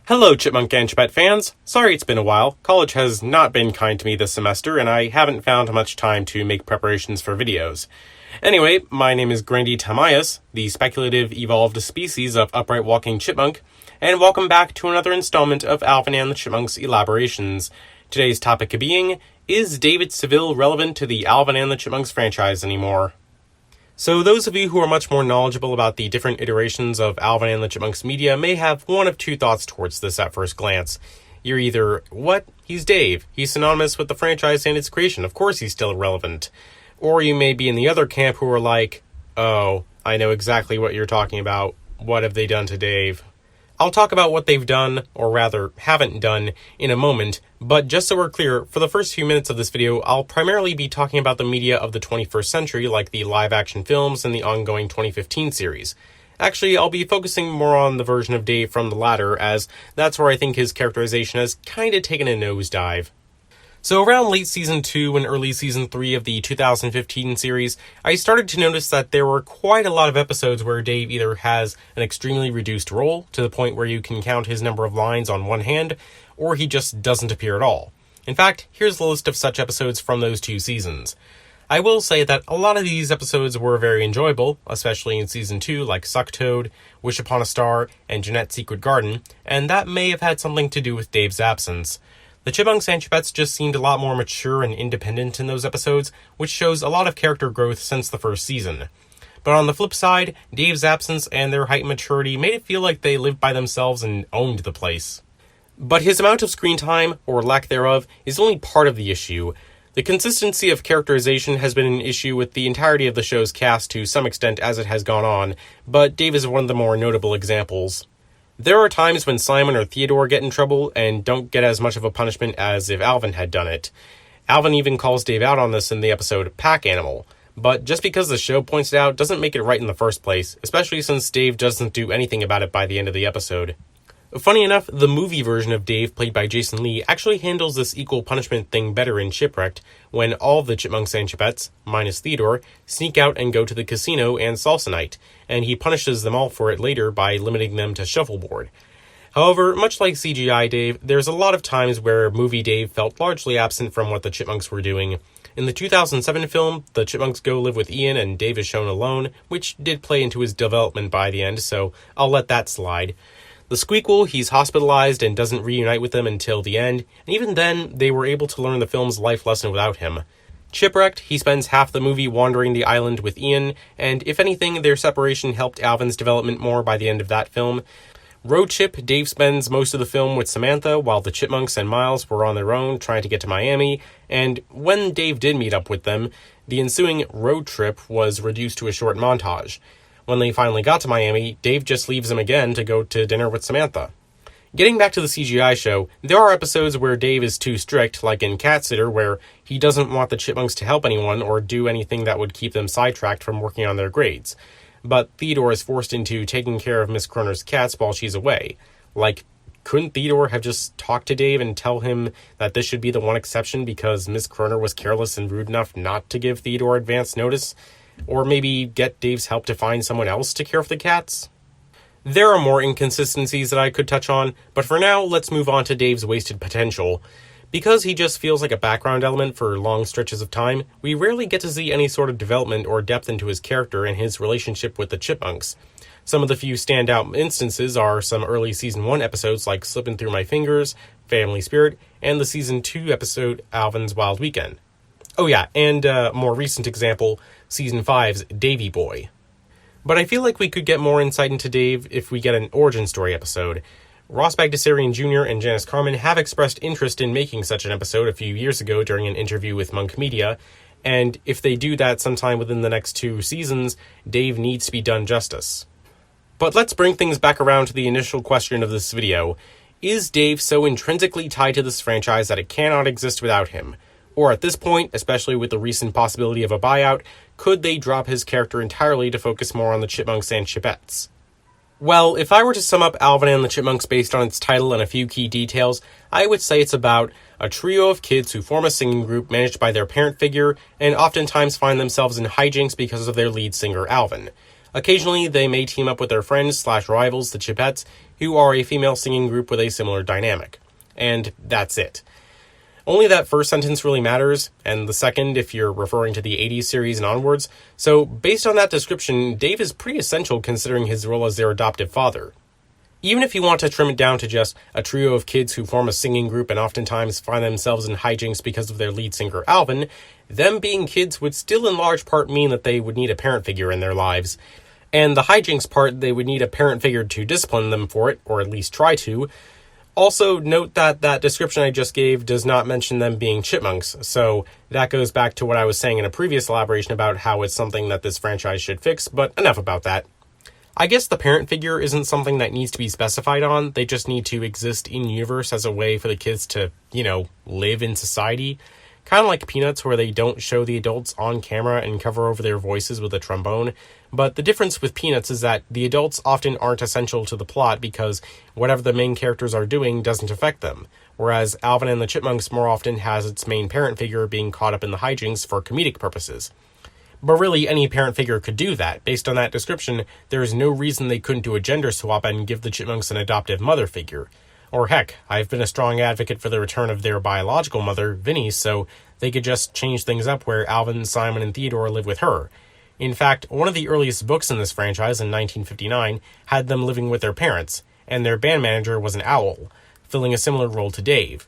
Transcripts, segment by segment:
Hello, Chipmunk and Chipette fans. Sorry it's been a while. College has not been kind to me this semester, and I haven't found much time to make preparations for videos. Anyway, my name is Grandy Tamayas, the speculative evolved species of upright walking chipmunk, and welcome back to another installment of Alvinnn and the Chipmunks Elaborations. Today's topic being, is David Seville relevant to the Alvinnn and the Chipmunks franchise anymore? So those of you who are much more knowledgeable about the different iterations of Alvinnn and the Chipmunks media may have one of two thoughts towards this at first glance. You're either, what? He's Dave. He's synonymous with the franchise and its creation. Of course he's still relevant. Or you may be in the other camp who are like, oh, I know exactly what you're talking about. What have they done to Dave? I'll talk about what they've done, or rather, haven't done, in a moment, but just so we're clear, for the first few minutes of this video, I'll primarily be talking about the media of the 21st century, like the live-action films and the ongoing 2015 series. Actually, I'll be focusing more on the version of Dave from the latter, as that's where I think his characterization has kinda taken a nosedive. So around late Season 2 and early Season 3 of the 2015 series, I started to notice that there were quite a lot of episodes where Dave either has an extremely reduced role, to the point where you can count his number of lines on one hand, or he just doesn't appear at all. In fact, here's the list of such episodes from those two seasons. I will say that a lot of these episodes were very enjoyable, especially in Season 2, like Suck Toad, Wish Upon a Star, and Jeanette's Secret Garden, and that may have had something to do with Dave's absence. The Chipmunks and Chipettes just seemed a lot more mature and independent in those episodes, which shows a lot of character growth since the first season. But on the flip side, Dave's absence and their heightened maturity made it feel like they lived by themselves and owned the place. But his amount of screen time, or lack thereof, is only part of the issue. The consistency of characterization has been an issue with the entirety of the show's cast to some extent as it has gone on, but Dave is one of the more notable examples. There are times when Simon or Theodore get in trouble and don't get as much of a punishment as if Alvinnn had done it. Alvinnn even calls Dave out on this in the episode Pack Animal, but just because the show points it out doesn't make it right in the first place, especially since Dave doesn't do anything about it by the end of the episode. Funny enough, the movie version of Dave, played by Jason Lee, actually handles this equal punishment thing better in Shipwrecked, when all of the Chipmunks and Chipettes, minus Theodore, sneak out and go to the casino and salsa night, and he punishes them all for it later by limiting them to shuffleboard. However, much like CGI Dave, there's a lot of times where movie Dave felt largely absent from what the Chipmunks were doing. In the 2007 film, the Chipmunks go live with Ian and Dave is shown alone, which did play into his development by the end, so I'll let that slide. The Squeakquel, he's hospitalized and doesn't reunite with them until the end, and even then, they were able to learn the film's life lesson without him. Chipwrecked, he spends half the movie wandering the island with Ian, and if anything, their separation helped Alvinn's development more by the end of that film. Road Chip, Dave spends most of the film with Samantha, while the Chipmunks and Miles were on their own trying to get to Miami, and when Dave did meet up with them, the ensuing road trip was reduced to a short montage. When they finally got to Miami, Dave just leaves them again to go to dinner with Samantha. Getting back to the CGI show, there are episodes where Dave is too strict, like in Cat Sitter, where he doesn't want the Chipmunks to help anyone or do anything that would keep them sidetracked from working on their grades. But Theodore is forced into taking care of Miss Kroner's cats while she's away. Like, couldn't Theodore have just talked to Dave and tell him that this should be the one exception because Miss Kroner was careless and rude enough not to give Theodore advance notice? Or maybe get Dave's help to find someone else to care for the cats? There are more inconsistencies that I could touch on, but for now, let's move on to Dave's wasted potential. Because he just feels like a background element for long stretches of time, we rarely get to see any sort of development or depth into his character and his relationship with the Chipmunks. Some of the few standout instances are some early Season 1 episodes like Slippin' Through My Fingers, Family Spirit, and the Season 2 episode Alvinn's Wild Weekend. Oh yeah, and a more recent example, Season 5's Davy Boy. But I feel like we could get more insight into Dave if we get an origin story episode. Ross Bagdasarian Jr. and Janice Carmen have expressed interest in making such an episode a few years ago during an interview with Monk Media, and if they do that sometime within the next 2 seasons, Dave needs to be done justice. But let's bring things back around to the initial question of this video. Is Dave so intrinsically tied to this franchise that it cannot exist without him? Or at this point, especially with the recent possibility of a buyout, could they drop his character entirely to focus more on the Chipmunks and Chipettes? Well, if I were to sum up Alvinnn and the Chipmunks based on its title and a few key details, I would say it's about a trio of kids who form a singing group managed by their parent figure and oftentimes find themselves in hijinks because of their lead singer, Alvinnn. Occasionally, they may team up with their friends/rivals, the Chipettes, who are a female singing group with a similar dynamic. And that's it. Only that first sentence really matters, and the second if you're referring to the 80s series and onwards. So, based on that description, Dave is pretty essential considering his role as their adoptive father. Even if you want to trim it down to just a trio of kids who form a singing group and oftentimes find themselves in hijinks because of their lead singer Alvinnn, them being kids would still in large part mean that they would need a parent figure in their lives. And the hijinks part, they would need a parent figure to discipline them for it, or at least try to. Also, note that that description I just gave does not mention them being chipmunks, so that goes back to what I was saying in a previous elaboration about how it's something that this franchise should fix, but enough about that. I guess the parent figure isn't something that needs to be specified on, they just need to exist in-universe as a way for the kids to, live in society. Kind of like Peanuts, where they don't show the adults on camera and cover over their voices with a trombone. But the difference with Peanuts is that the adults often aren't essential to the plot because whatever the main characters are doing doesn't affect them. Whereas Alvin and the Chipmunks more often has its main parent figure being caught up in the hijinks for comedic purposes. But really, any parent figure could do that. Based on that description, there is no reason they couldn't do a gender swap and give the Chipmunks an adoptive mother figure. Or heck, I've been a strong advocate for the return of their biological mother, Vinny, so they could just change things up where Alvin, Simon, and Theodore live with her. In fact, one of the earliest books in this franchise, in 1959, had them living with their parents, and their band manager was an owl, filling a similar role to Dave.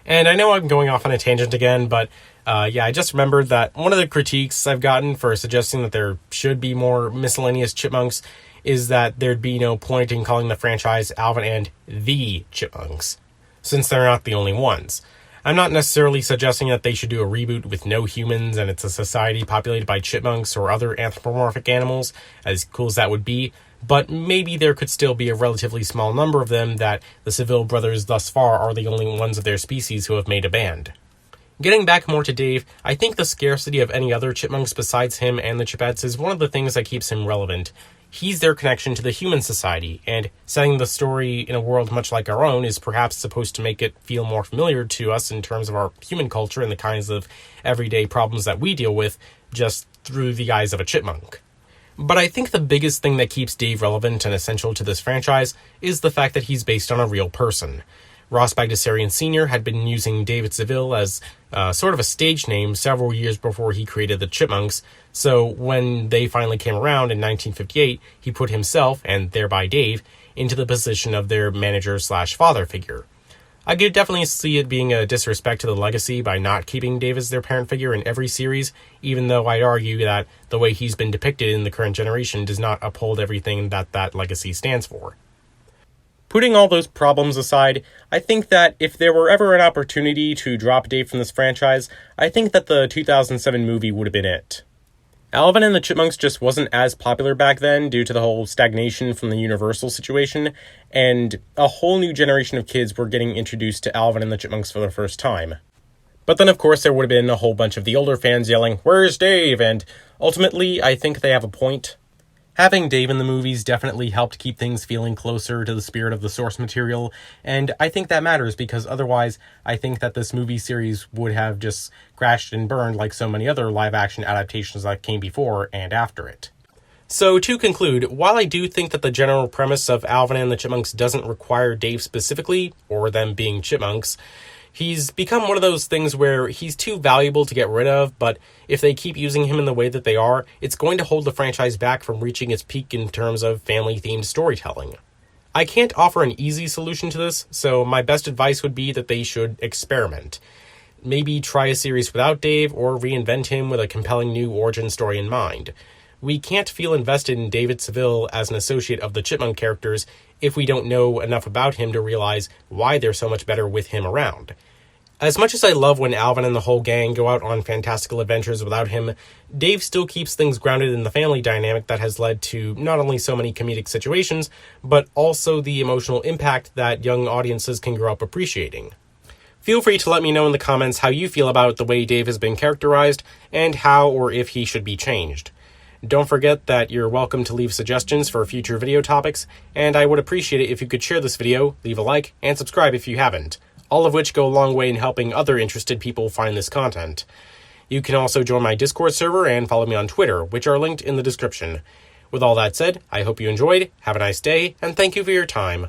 And I know I'm going off on a tangent again, but I just remembered that one of the critiques I've gotten for suggesting that there should be more miscellaneous chipmunks is that there'd be no point in calling the franchise Alvin and the Chipmunks, since they're not the only ones. I'm not necessarily suggesting that they should do a reboot with no humans and it's a society populated by chipmunks or other anthropomorphic animals, as cool as that would be, but maybe there could still be a relatively small number of them that the Seville brothers thus far are the only ones of their species who have made a band. Getting back more to Dave, I think the scarcity of any other chipmunks besides him and the Chipettes is one of the things that keeps him relevant. He's their connection to the human society, and setting the story in a world much like our own is perhaps supposed to make it feel more familiar to us in terms of our human culture and the kinds of everyday problems that we deal with just through the eyes of a chipmunk. But I think the biggest thing that keeps Dave relevant and essential to this franchise is the fact that he's based on a real person. Ross Bagdasarian Sr. had been using David Seville as sort of a stage name several years before he created the Chipmunks, so when they finally came around in 1958, he put himself, and thereby Dave, into the position of their manager/father figure. I could definitely see it being a disrespect to the legacy by not keeping Dave as their parent figure in every series, even though I'd argue that the way he's been depicted in the current generation does not uphold everything that that legacy stands for. Putting all those problems aside, I think that if there were ever an opportunity to drop Dave from this franchise, I think that the 2007 movie would have been it. Alvin and the Chipmunks just wasn't as popular back then due to the whole stagnation from the Universal situation, and a whole new generation of kids were getting introduced to Alvin and the Chipmunks for the first time. But then of course there would have been a whole bunch of the older fans yelling, "Where's Dave?" And ultimately, I think they have a point. Having Dave in the movies definitely helped keep things feeling closer to the spirit of the source material, and I think that matters because otherwise I think that this movie series would have just crashed and burned like so many other live-action adaptations that came before and after it. So to conclude, while I do think that the general premise of Alvin and the Chipmunks doesn't require Dave specifically, or them being chipmunks, he's become one of those things where he's too valuable to get rid of, but if they keep using him in the way that they are, it's going to hold the franchise back from reaching its peak in terms of family-themed storytelling. I can't offer an easy solution to this, so my best advice would be that they should experiment. Maybe try a series without Dave, or reinvent him with a compelling new origin story in mind. We can't feel invested in David Seville as an associate of the Chipmunk characters if we don't know enough about him to realize why they're so much better with him around. As much as I love when Alvin and the whole gang go out on fantastical adventures without him, Dave still keeps things grounded in the family dynamic that has led to not only so many comedic situations, but also the emotional impact that young audiences can grow up appreciating. Feel free to let me know in the comments how you feel about the way Dave has been characterized, and how or if he should be changed. Don't forget that you're welcome to leave suggestions for future video topics, and I would appreciate it if you could share this video, leave a like, and subscribe if you haven't, all of which go a long way in helping other interested people find this content. You can also join my Discord server and follow me on Twitter, which are linked in the description. With all that said, I hope you enjoyed, have a nice day, and thank you for your time.